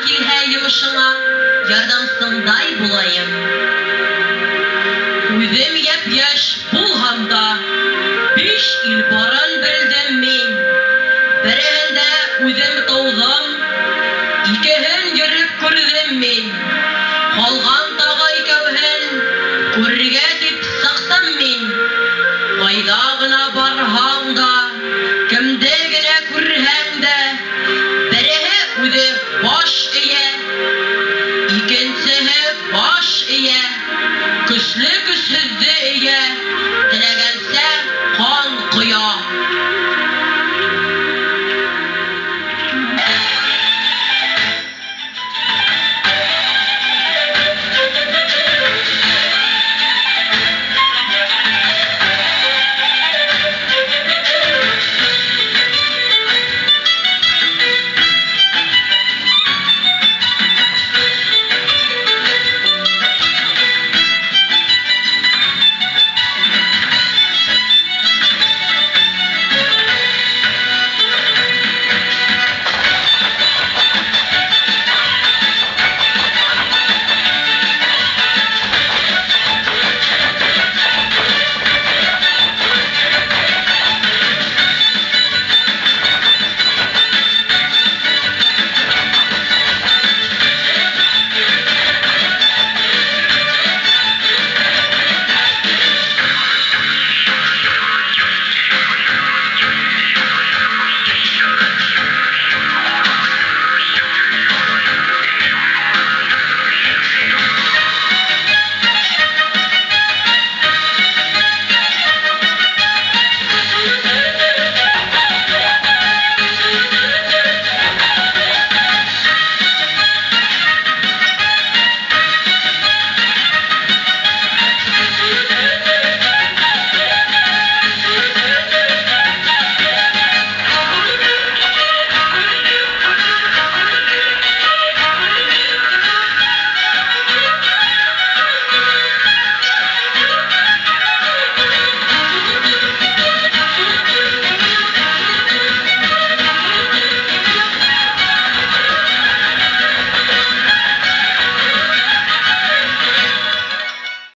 килһә йомошыңа, ярдәмсыңдай булайым. Үҙем япь-яшь булһам да, 5 ил барын белдем мин. Береһендә үҙем тыуҙым, икеһен йөрөп күрҙем мин. Ҡалған тағы икәүһен күрергә дип сыҡтым мин. Ҡайҙа ғына барһаң да, кемде генә күрһәң дә, береһе үҙе баш эйә,